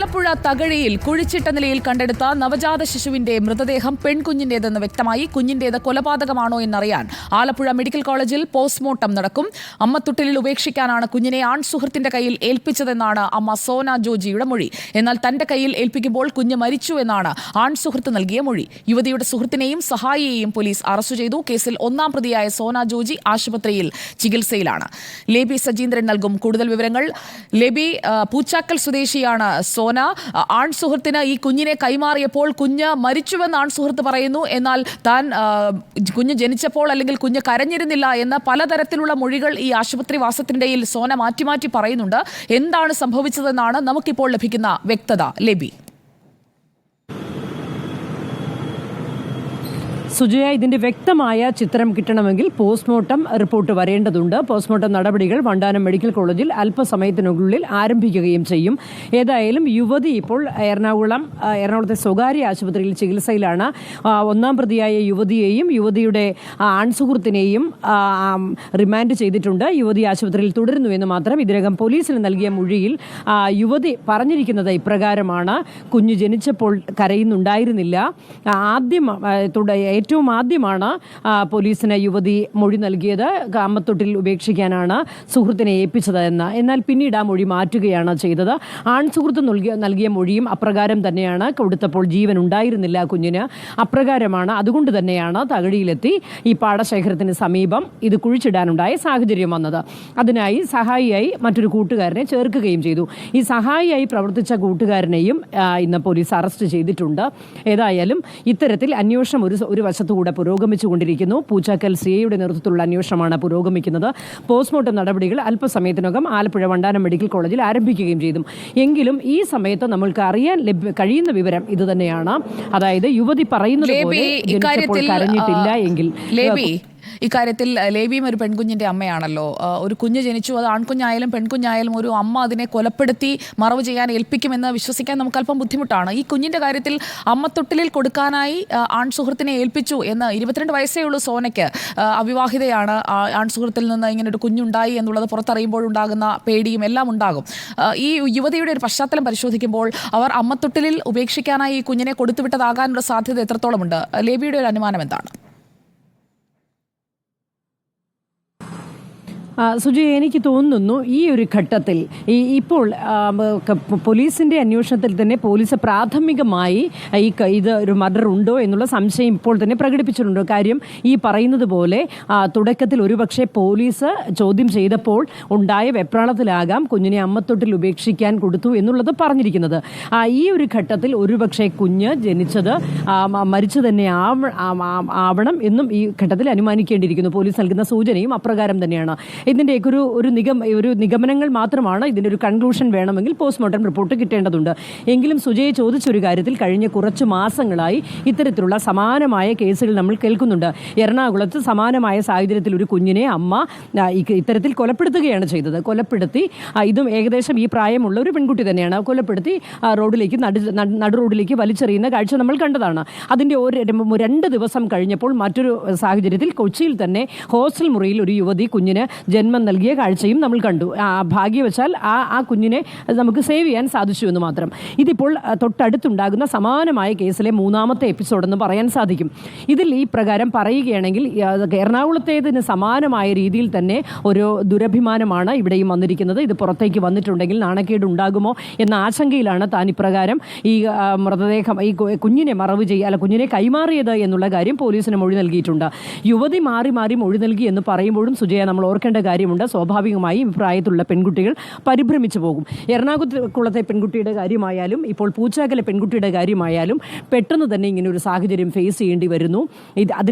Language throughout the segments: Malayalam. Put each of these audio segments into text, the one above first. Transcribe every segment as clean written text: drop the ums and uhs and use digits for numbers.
ആലപ്പുഴ തകഴിയിൽ കുഴിച്ചിട്ട നിലയിൽ കണ്ടെടുത്ത നവജാത ശിശുവിന്റെ മൃതദേഹം പെൺകുഞ്ഞിന്റേതെന്ന് വ്യക്തമായി. കുഞ്ഞിന്റേത് കൊലപാതകമാണോ എന്നറിയാൻ ആലപ്പുഴ മെഡിക്കൽ കോളേജിൽ പോസ്റ്റ്മോർട്ടം നടക്കും. അമ്മത്തൊട്ടിലിൽ ഉപേക്ഷിക്കാനാണ് കുഞ്ഞിനെ ആൺ സുഹൃത്തിന്റെ കയ്യിൽ ഏൽപ്പിച്ചതെന്നാണ് അമ്മ സോന ജോജിയുടെ മൊഴി. എന്നാൽ തന്റെ കയ്യിൽ ഏൽപ്പിക്കുമ്പോൾ കുഞ്ഞ് മരിച്ചു എന്നാണ് ആൺ സുഹൃത്ത് നൽകിയ മൊഴി. യുവതിയുടെ സുഹൃത്തിനെയും സഹായിയെയും പോലീസ് അറസ്റ്റ് ചെയ്തു. കേസിൽ ഒന്നാം പ്രതിയായ സോന ജോജി ആശുപത്രിയിൽ ചികിത്സയിലാണ്. ലേബി സജീന്ദ്രൻ നൽകും കൂടുതൽ വിവരങ്ങൾ. ലേബി, പൂച്ചാക്കൽ സ്വദേശിയാണ് സോന. ആൺ സുഹൃത്തിന് ഈ കുഞ്ഞിനെ കൈമാറിയപ്പോൾ കുഞ്ഞ് മരിച്ചുവെന്ന് ആൺ സുഹൃത്ത് പറയുന്നു. എന്നാൽ താൻ കുഞ്ഞ് ജനിച്ചപ്പോൾ അല്ലെങ്കിൽ കുഞ്ഞ് കരഞ്ഞിരുന്നില്ല എന്ന പലതരത്തിലുള്ള മൊഴികൾ ഈ ആശുപത്രി വാസത്തിനിടയിൽ സോന മാറ്റി മാറ്റി പറയുന്നുണ്ട്. എന്താണ് സംഭവിച്ചതെന്നാണ് നമുക്കിപ്പോൾ ലഭിക്കുന്ന വ്യക്തത. ലേബി, സുജയ, ഇതിന്റെ വ്യക്തമായ ചിത്രം കിട്ടണമെങ്കിൽ പോസ്റ്റ്മോർട്ടം റിപ്പോർട്ട് വരേണ്ടതുണ്ട്. പോസ്റ്റ്മോർട്ടം നടപടികൾ വണ്ടാനം മെഡിക്കൽ കോളേജിൽ അല്പസമയത്തിനുള്ളിൽ ആരംഭിക്കുകയും ചെയ്യും. ഏതായാലും യുവതി ഇപ്പോൾ എറണാകുളത്തെ സ്വകാര്യ ആശുപത്രിയിൽ ചികിത്സയിലാണ്. ഒന്നാം പ്രതിയായ യുവതിയെയും യുവതിയുടെ ആൺസുഹൃത്തിനെയും റിമാൻഡ് ചെയ്തിട്ടുണ്ട്. യുവതി ആശുപത്രിയിൽ തുടരുന്നു എന്ന് മാത്രം. ഇതിനകം പോലീസിന് നൽകിയ മൊഴിയിൽ യുവതി പറഞ്ഞിരിക്കുന്നത് ഇപ്രകാരമാണ്: കുഞ്ഞ് ജനിച്ചപ്പോൾ കരയുന്നുണ്ടായിരുന്നില്ല. ഏറ്റവും ആദ്യമാണ് പോലീസിന് യുവതി മൊഴി നൽകിയത്. അമ്മത്തൊട്ടിൽ ഉപേക്ഷിക്കാനാണ് സുഹൃത്തിനെ ഏൽപ്പിച്ചത് എന്ന്. എന്നാൽ പിന്നീട് ആ മൊഴി മാറ്റുകയാണ് ചെയ്തത്. ആൺ സുഹൃത്ത് നൽകിയ മൊഴിയും അപ്രകാരം തന്നെയാണ്. കൊടുത്തപ്പോൾ ജീവൻ ഉണ്ടായിരുന്നില്ല കുഞ്ഞിന്. അപ്രകാരമാണ്. അതുകൊണ്ട് തന്നെയാണ് തകഴിയിലെത്തി ഈ പാടശേഖരത്തിന് സമീപം ഇത് കുഴിച്ചിടാനുണ്ടായ സാഹചര്യം വന്നത്. അതിനായി സഹായിയായി മറ്റൊരു കൂട്ടുകാരനെ ചേർക്കുകയും ചെയ്തു. ഈ സഹായിയായി പ്രവർത്തിച്ച കൂട്ടുകാരനെയും ഇന്ന് പോലീസ് അറസ്റ്റ് ചെയ്തിട്ടുണ്ട്. ഏതായാലും ഇത്തരത്തിൽ അന്വേഷണം ഒരു വശത്തുകൂടെ പുരോഗമിച്ചുകൊണ്ടിരിക്കുന്നു. പൂച്ചാക്കൽ സിഐയുടെ നേതൃത്വത്തിലുള്ള അന്വേഷണമാണ് പുരോഗമിക്കുന്നത്. പോസ്റ്റ്മോർട്ടം നടപടികൾ അല്പസമയത്തിനകം ആലപ്പുഴ വണ്ടാനം മെഡിക്കൽ കോളേജിൽ ആരംഭിക്കുകയും ചെയ്തു. എങ്കിലും ഈ സമയത്ത് നമ്മൾക്ക് അറിയാൻ കഴിയുന്ന വിവരം ഇത് തന്നെയാണ്. അതായത് യുവതി പറയുന്നത് പോലെ ജനിച്ചപ്പോൾ കരഞ്ഞിട്ടില്ല എങ്കിൽ ഇക്കാര്യത്തിൽ ലേബിയും ഒരു പെൺകുഞ്ഞിന്റെ അമ്മയാണല്ലോ. ഒരു കുഞ്ഞ് ജനിച്ചു, അത് ആൺകുഞ്ഞായാലും പെൺകുഞ്ഞായാലും ഒരു അമ്മ അതിനെ കൊലപ്പെടുത്തി മറവ് ചെയ്യാൻ ഏൽപ്പിക്കുമെന്ന് വിശ്വസിക്കാൻ നമുക്ക് അല്പം ബുദ്ധിമുട്ടാണ്. ഈ കുഞ്ഞിന്റെ കാര്യത്തിൽ അമ്മത്തൊട്ടിലിൽ കൊടുക്കാനായി ആൺ സുഹൃത്തിനെ ഏൽപ്പിച്ചു എന്ന് 22 വയസ്സേ ഉള്ളൂ സോനയ്ക്ക്. അവിവാഹിതയാണ്. ആൺ സുഹൃത്തിൽ നിന്ന് ഇങ്ങനെ ഒരു കുഞ്ഞുണ്ടായി എന്നുള്ളത് പുറത്തറിയുമ്പോഴുണ്ടാകുന്ന പേടിയും എല്ലാം ഉണ്ടാകും. ഈ യുവതിയുടെ ഒരു പശ്ചാത്തലം പരിശോധിക്കുമ്പോൾ അവർ അമ്മത്തൊട്ടിലിൽ ഉപേക്ഷിക്കാനായി ഈ കുഞ്ഞിനെ കൊടുത്തുവിട്ടതാകാനുള്ള സാധ്യത എത്രത്തോളമുണ്ട്? ലേബിയുടെ ഒരു അനുമാനം എന്താണ്? സുജയ്, എനിക്ക് തോന്നുന്നു ഈ ഒരു ഘട്ടത്തിൽ ഇപ്പോൾ പോലീസിന്റെ അന്വേഷണത്തിൽ തന്നെ പോലീസ് പ്രാഥമികമായി ഇത് ഒരു മർഡർ ഉണ്ടോ എന്നുള്ള സംശയം ഇപ്പോൾ തന്നെ പ്രകടിപ്പിച്ചിട്ടുണ്ട്. കാര്യം ഈ പറയുന്നത് പോലെ തുടക്കത്തിൽ ഒരുപക്ഷെ പോലീസ് ചോദ്യം ചെയ്തപ്പോൾ ഉണ്ടായ വെപ്രാളത്തിലാകാം കുഞ്ഞിനെ അമ്മത്തൊട്ടിൽ ഉപേക്ഷിക്കാൻ കൊടുത്തു എന്നുള്ളത് പറഞ്ഞിരിക്കുന്നത്. ഈ ഒരു ഘട്ടത്തിൽ ഒരുപക്ഷെ കുഞ്ഞ് ജനിച്ചത് മരിച്ചു തന്നെ ആവണം എന്നും ഈ ഘട്ടത്തിൽ അനുമാനിക്കേണ്ടിയിരിക്കുന്നു. പോലീസ് നൽകുന്ന സൂചനയും അപ്രകാരം തന്നെയാണ്. ഇതിൻ്റെയൊക്കെ ഒരു നിഗമനങ്ങൾ മാത്രമാണ്. ഇതിൻ്റെ ഒരു കൺക്ലൂഷൻ വേണമെങ്കിൽ പോസ്റ്റ്മോർട്ടം റിപ്പോർട്ട് കിട്ടേണ്ടതുണ്ട്. എങ്കിലും സുജയെ ചോദിച്ചൊരു കാര്യത്തിൽ കഴിഞ്ഞ കുറച്ച് മാസങ്ങളായി ഇത്തരത്തിലുള്ള സമാനമായ കേസുകൾ നമ്മൾ കേൾക്കുന്നുണ്ട്. എറണാകുളത്ത് സമാനമായ സാഹചര്യത്തിൽ ഒരു കുഞ്ഞിനെ അമ്മ ഇത്തരത്തിൽ കൊലപ്പെടുത്തുകയാണ് ചെയ്തത്. കൊലപ്പെടുത്തി, ഇതും ഏകദേശം ഈ പ്രായമുള്ള ഒരു പെൺകുട്ടി തന്നെയാണ്. കൊലപ്പെടുത്തി നടു റോഡിലേക്ക് വലിച്ചെറിയുന്ന കാഴ്ച നമ്മൾ കണ്ടതാണ്. അതിൻ്റെ 2 ദിവസം കഴിഞ്ഞപ്പോൾ മറ്റൊരു സാഹചര്യത്തിൽ കൊച്ചിയിൽ തന്നെ ഹോസ്റ്റൽ മുറിയിൽ ഒരു യുവതി കുഞ്ഞിന് ജന്മം നൽകിയ കാഴ്ചയും നമ്മൾ കണ്ടു. ഭാഗ്യവശാൽ ആ കുഞ്ഞിനെ നമുക്ക് സേവ് ചെയ്യാൻ സാധിച്ചു എന്ന് മാത്രം. ഇതിപ്പോൾ തൊട്ടടുത്തുണ്ടാകുന്ന സമാനമായ കേസിലെ 3ാമത്തെ എപ്പിസോഡെന്ന് പറയാൻ സാധിക്കും. ഇതിൽ ഈ പ്രകാരം പറയുകയാണെങ്കിൽ എറണാകുളത്തേതിന് സമാനമായ രീതിയിൽ തന്നെ ഒരു ദുരഭിമാനമാണ് ഇവിടെയും വന്നിരിക്കുന്നത്. ഇത് പുറത്തേക്ക് വന്നിട്ടുണ്ടെങ്കിൽ നാണക്കേട് ഉണ്ടാകുമോ എന്ന ആശങ്കയിലാണ് താൻ ഇപ്രകാരം ഈ മൃതദേഹം, ഈ കുഞ്ഞിനെ കുഞ്ഞിനെ കൈമാറിയത് എന്നുള്ള കാര്യം പോലീസിന് മൊഴി നൽകിയിട്ടുണ്ട്. യുവതി മാറി മാറി മൊഴി നൽകി എന്ന് പറയുമ്പോഴും സുജയ നമ്മൾ ഓർക്കേണ്ട കാര്യമുണ്ട്. സ്വാഭാവികമായും പ്രായത്തിലുള്ള പെൺകുട്ടികൾ പരിഭ്രമിച്ചു പോകും. എറണാകുളത്തെ പെൺകുട്ടിയുടെ കാര്യമായാലും ഇപ്പോൾ പൂച്ചാക്കലെ പെൺകുട്ടിയുടെ കാര്യമായാലും പെട്ടെന്ന് തന്നെ ഇങ്ങനെ ഒരു സാഹചര്യം ഫേസ് ചെയ്യേണ്ടി വരുന്നു.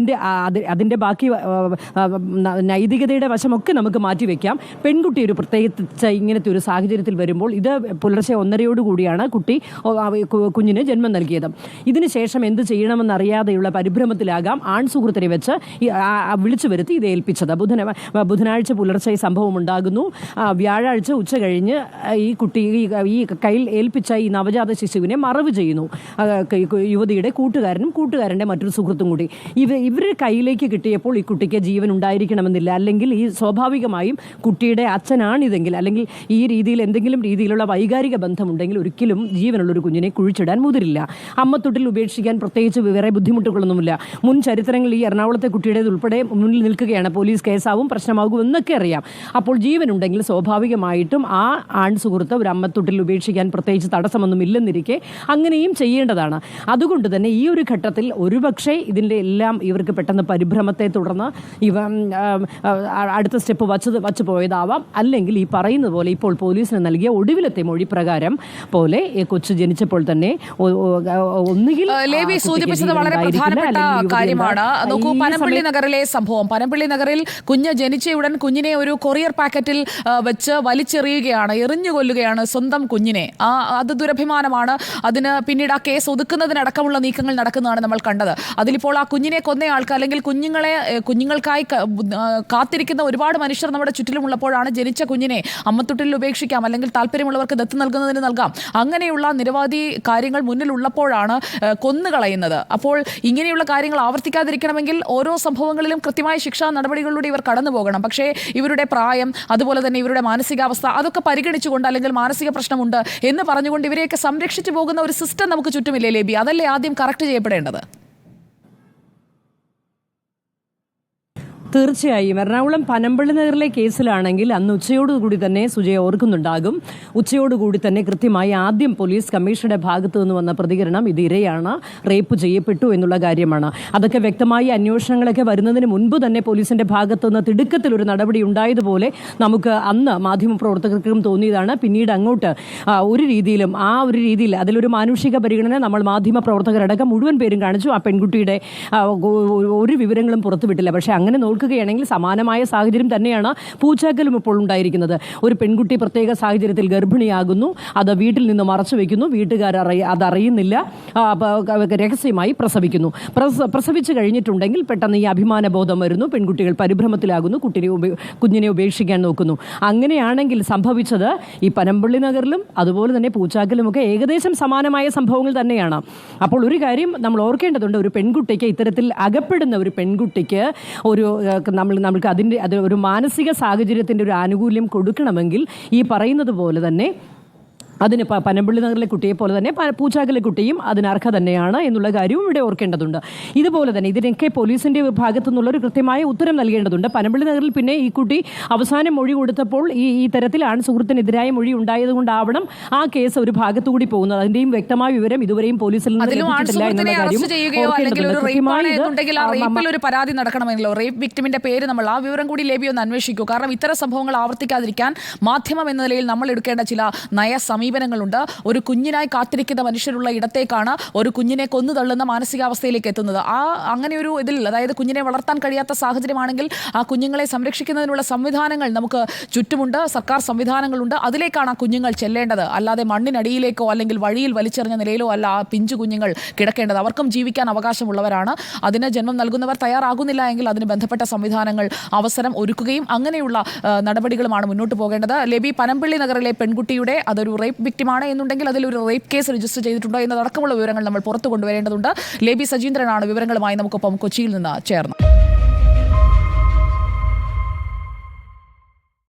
അതിൻ്റെ ബാക്കി നൈതികതയുടെ വശമൊക്കെ നമുക്ക് മാറ്റിവെക്കാം. പെൺകുട്ടി ഒരു പ്രത്യേകിച്ച് ഇങ്ങനത്തെ ഒരു സാഹചര്യത്തിൽ വരുമ്പോൾ, ഇത് പുലർച്ചെ 1:30 കൂടിയാണ് കുഞ്ഞിന് ജന്മം നൽകിയത്. ഇതിനുശേഷം എന്ത് ചെയ്യണമെന്നറിയാതെയുള്ള പരിഭ്രമത്തിലാകാം ആൺ സുഹൃത്തിനെ വെച്ച് വിളിച്ചു വരുത്തി ഇത് ഏൽപ്പിച്ചത്. ബുധനാഴ്ച പുലർച്ചെ ഈ സംഭവം ഉണ്ടാകുന്നു. വ്യാഴാഴ്ച ഉച്ച കഴിഞ്ഞ് ഈ കുട്ടി ഈ കയ്യിൽ ഏൽപ്പിച്ച ഈ നവജാത ശിശുവിനെ മറവ് ചെയ്യുന്നു യുവതിയുടെ കൂട്ടുകാരനും കൂട്ടുകാരൻ്റെ മറ്റൊരു സുഹൃത്തും കൂടി. ഇവരുടെ കയ്യിലേക്ക് കിട്ടിയപ്പോൾ ഈ കുട്ടിക്ക് ജീവൻ ഉണ്ടായിരിക്കണമെന്നില്ല. അല്ലെങ്കിൽ ഈ സ്വാഭാവികമായും കുട്ടിയുടെ അച്ഛനാണിതെങ്കിൽ, അല്ലെങ്കിൽ ഈ രീതിയിൽ എന്തെങ്കിലും രീതിയിലുള്ള വൈകാരിക ബന്ധമുണ്ടെങ്കിൽ ഒരിക്കലും ജീവനുള്ളൊരു കുഞ്ഞിനെ കുഴിച്ചിടാൻ മുതിരില്ല. അമ്മത്തൊട്ടിൽ ഉപേക്ഷിക്കാൻ പ്രത്യേകിച്ച് വേറെ ബുദ്ധിമുട്ടുകളൊന്നുമില്ല. മുൻ ചരിത്രങ്ങളിൽ ഈ എറണാകുളത്തെ കുട്ടിയുടേത് ഉൾപ്പെടെ മുന്നിൽ നിൽക്കുകയാണ്. പോലീസ് കേസാവും പ്രശ്നമാകും എന്നൊക്കെ അറിയാം. അപ്പോൾ ജീവനുണ്ടെങ്കിൽ സ്വാഭാവികമായിട്ടും ആ ആൺ സുഹൃത്ത് ഒരു അമ്മത്തൊട്ടിൽ ഉപേക്ഷിക്കാൻ പ്രത്യേകിച്ച് തടസ്സമൊന്നും ഇല്ലെന്നിരിക്കെ അങ്ങനെയും ചെയ്യേണ്ടതാണ്. അതുകൊണ്ട് തന്നെ ഈ ഒരു ഘട്ടത്തിൽ ഒരുപക്ഷെ ഇതിൻ്റെ എല്ലാം ഇവർക്ക് പെട്ടെന്ന് പരിഭ്രമത്തെ തുടർന്ന് ഇവ അടുത്ത സ്റ്റെപ്പ് വച്ചു പോയതാവാം. അല്ലെങ്കിൽ ഈ പറയുന്നത് പോലെ ഇപ്പോൾ പോലീസിന് നൽകിയ ഒടുവിലത്തെ മൊഴി പ്രകാരം പോലെ കൊച്ചു ജനിച്ചപ്പോൾ തന്നെ ഒന്നുകിൽ ലേബി സൂചിപ്പിച്ചത് വളരെ പ്രധാനപ്പെട്ട കാര്യമാണ്. നോക്കൂ, പനമ്പള്ളി നഗറിലെ സംഭവം. പനമ്പള്ളി നഗറിൽ കുഞ്ഞ് ജനിച്ചയുടൻ കുഞ്ഞിനെ ഒരു കൊറിയർ പാക്കറ്റിൽ വെച്ച് വലിച്ചെറിയുകയാണ്, എറിഞ്ഞു കൊല്ലുകയാണ് സ്വന്തം കുഞ്ഞിനെ. അത് ദുരഭിമാനമാണ്. അതിന് പിന്നീട് ആ കേസ് ഒതുക്കുന്നതിനടക്കമുള്ള നീക്കങ്ങൾ നടക്കുന്നതാണ് നമ്മൾ കണ്ടത്. അതിലിപ്പോൾ ആ കുഞ്ഞിനെ കൊന്നയാൾക്ക്, അല്ലെങ്കിൽ കുഞ്ഞുങ്ങൾക്കായി കാത്തിരിക്കുന്ന ഒരുപാട് മനുഷ്യർ നമ്മുടെ ചുറ്റിലുമുള്ളപ്പോഴാണ് ജനിച്ച കുഞ്ഞിനെ അമ്മത്തൊട്ടിൽ ഉപേക്ഷിക്കാം, അല്ലെങ്കിൽ താല്പര്യമുള്ളവർക്ക് ദത്ത് നൽകുന്നതിന് നൽകാം, അങ്ങനെയുള്ള നിരവധി കാര്യങ്ങൾ മുന്നിലുള്ളപ്പോഴാണ് കൊന്നുകളയുന്നത്. അപ്പോൾ ഇങ്ങനെയുള്ള കാര്യങ്ങൾ ആവർത്തിക്കാതിരിക്കണമെങ്കിൽ ഓരോ സംഭവങ്ങളിലും കൃത്യമായ ശിക്ഷാ നടപടികളിലൂടെ ഇവർ കടന്നു പോകണം. പക്ഷേ ഇവരുടെ പ്രായം, അതുപോലെ തന്നെ ഇവരുടെ മാനസികാവസ്ഥ, അതൊക്കെ പരിഗണിച്ചുകൊണ്ട്, അല്ലെങ്കിൽ മാനസിക പ്രശ്നമുണ്ട് എന്ന് പറഞ്ഞുകൊണ്ട് ഇവരെയൊക്കെ സംരക്ഷിച്ചു പോകുന്ന ഒരു സിസ്റ്റം നമുക്ക് ചുറ്റുമില്ലേ ലേബി? അതല്ലേ ആദ്യം കറക്റ്റ് ചെയ്യപ്പെടേണ്ടത്? തീർച്ചയായും. എറണാകുളം പനമ്പള്ളി നഗറിലെ കേസിലാണെങ്കിൽ അന്ന് ഉച്ചയോടുകൂടി തന്നെ സുജയ ഓർക്കുന്നുണ്ടാകും, ഉച്ചയോടുകൂടി തന്നെ കൃത്യമായി ആദ്യം പോലീസ് കമ്മീഷണറുടെ ഭാഗത്തു നിന്ന് വന്ന പ്രതികരണം ഇത് ഇരയാണ്, റേപ്പ് ചെയ്യപ്പെട്ടു എന്നുള്ള കാര്യമാണ്. അതൊക്കെ വ്യക്തമായി അന്വേഷണങ്ങളൊക്കെ വരുന്നതിന് മുൻപ് തന്നെ പോലീസിന്റെ ഭാഗത്തു നിന്ന് തിടുക്കത്തിലൊരു നടപടി ഉണ്ടായതുപോലെ നമുക്ക് അന്ന് മാധ്യമപ്രവർത്തകർക്കും തോന്നിയതാണ്. പിന്നീട് അങ്ങോട്ട് ഒരു രീതിയിൽ അതിലൊരു മാനുഷിക പരിഗണന നമ്മൾ മാധ്യമപ്രവർത്തകരടക്കം മുഴുവൻ പേരും കാണിച്ചു. ആ പെൺകുട്ടിയുടെ ഒരു വിവരങ്ങളും പുറത്തുവിട്ടില്ല. പക്ഷേ അങ്ങനെ നോക്കുകയാണെങ്കിൽ സമാനമായ സാഹചര്യം തന്നെയാണ് പൂച്ചാക്കലും ഇപ്പോൾ ഉണ്ടായിരിക്കുന്നത്. ഒരു പെൺകുട്ടി പ്രത്യേക സാഹചര്യത്തിൽ ഗർഭിണിയാകുന്നു, അത് വീട്ടിൽ നിന്ന് മറച്ചു വയ്ക്കുന്നു, വീട്ടുകാർ അതറിയുന്നില്ല, രഹസ്യമായി പ്രസവിക്കുന്നു. പ്രസവിച്ചു കഴിഞ്ഞിട്ടുണ്ടെങ്കിൽ പെട്ടെന്ന് ഈ അഭിമാനബോധം വരുന്നു, പെൺകുട്ടികൾ പരിഭ്രമത്തിലാകുന്നു, കുഞ്ഞിനെ ഉപേക്ഷിക്കാൻ നോക്കുന്നു. അങ്ങനെയാണെങ്കിൽ സംഭവിച്ചത് ഈ പനമ്പള്ളി നഗറിലും അതുപോലെ തന്നെ പൂച്ചാക്കലുമൊക്കെ ഏകദേശം സമാനമായ സംഭവങ്ങൾ തന്നെയാണ്. അപ്പോൾ ഒരു കാര്യം നമ്മൾ ഓർക്കേണ്ടതുണ്ട്, ഒരു പെൺകുട്ടിക്ക്, ഇത്തരത്തിൽ അകപ്പെടുന്ന ഒരു പെൺകുട്ടിക്ക് നമ്മൾക്ക് അത് ഒരു മാനസിക സാഹചര്യത്തിൻ്റെ ഒരു ആനുകൂല്യം കൊടുക്കണമെങ്കിൽ ഈ പറയുന്നത് പോലെ തന്നെ അതിന് പനമ്പള്ളി നഗറിലെ കുട്ടിയെ പോലെ തന്നെ പൂച്ചാക്കലെ കുട്ടിയും അതിനർഹ തന്നെയാണ് എന്നുള്ള കാര്യവും ഇവിടെ ഓർക്കേണ്ടതുണ്ട്. ഇതുപോലെ തന്നെ ഇതിനൊക്കെ പോലീസിന്റെ ഭാഗത്തു നിന്നുള്ള ഒരു കൃത്യമായ ഉത്തരം നൽകേണ്ടതുണ്ട്. പനമ്പള്ളി നഗറിൽ പിന്നെ ഈ കുട്ടി അവസാനം മൊഴി കൊടുത്തപ്പോൾ ഈ തരത്തിൽ സുഹൃത്തിനെതിരായ മൊഴി ഉണ്ടായതുകൊണ്ടാവണം ആ കേസ് ഒരു ഭാഗത്തുകൂടി പോകുന്നത്. അതിന്റെയും വ്യക്തമായ വിവരം ഇതുവരെയും പോലീസിൽ നിന്ന് ലഭിച്ചിട്ടില്ല എന്നുള്ള കാര്യം ഒരു പരാതി നടക്കണമെങ്കിലോ റേപ്പ് വിക്ടിമിന്റെ പേര് നമ്മൾ ആ വിവരം കൂടി ലേബി ഒന്ന് അന്വേഷിക്കൂ. കാരണം ഇത്തരം സംഭവങ്ങൾ ആവർത്തിക്കാതിരിക്കാൻ മാധ്യമം എന്ന നിലയിൽ നമ്മൾ എടുക്കേണ്ട ചില സമീപനങ്ങളുണ്ട്. ഒരു കുഞ്ഞിനായി കാത്തിരിക്കുന്ന മനുഷ്യരുള്ള ഇടത്തേക്കാണ് ഒരു കുഞ്ഞിനെ കൊന്നു തള്ളുന്ന മാനസികാവസ്ഥയിലേക്ക് എത്തുന്നത്. അങ്ങനെ ഒരു ഇതിൽ, അതായത് കുഞ്ഞിനെ വളർത്താൻ കഴിയാത്ത സാഹചര്യമാണെങ്കിൽ ആ കുഞ്ഞുങ്ങളെ സംരക്ഷിക്കുന്നതിനുള്ള സംവിധാനങ്ങൾ നമുക്ക് ചുറ്റുമുണ്ട്, സർക്കാർ സംവിധാനങ്ങളുണ്ട്. അതിലേക്കാണ് ആ കുഞ്ഞുങ്ങൾ ചെല്ലേണ്ടത്. അല്ലാതെ മണ്ണിനടിയിലേക്കോ അല്ലെങ്കിൽ വഴിയിൽ വലിച്ചെറിഞ്ഞ നിലയിലോ അല്ല ആ പിഞ്ചു കുഞ്ഞുങ്ങൾ കിടക്കേണ്ടത്. അവർക്കും ജീവിക്കാൻ അവകാശമുള്ളവരാണ്. അതിന് ജന്മം നൽകുന്നവർ തയ്യാറാകുന്നില്ല എങ്കിൽ അതിന് ബന്ധപ്പെട്ട സംവിധാനങ്ങൾ അവസരം ഒരുക്കുകയും അങ്ങനെയുള്ള നടപടികളുമാണ് മുന്നോട്ട് പോകേണ്ടത്. ലേബി, പനമ്പള്ളി നഗറിലെ പെൺകുട്ടിയുടെ അതൊരു റേപ്പ് വിക്ടിമാണ് എന്നുണ്ടെങ്കിൽ അതിലൊരു റേപ്പ് കേസ് രജിസ്റ്റർ ചെയ്തിട്ടുണ്ടോ എന്നതടക്കമുള്ള വിവരങ്ങൾ നമ്മൾ പുറത്തു കൊണ്ടുവരേണ്ടതുണ്ട്. ലേബി സജീന്ദ്രനാണ് വിവരങ്ങളുമായി നമുക്കൊപ്പം കൊച്ചിയിൽ നിന്ന് ചേർന്നത്.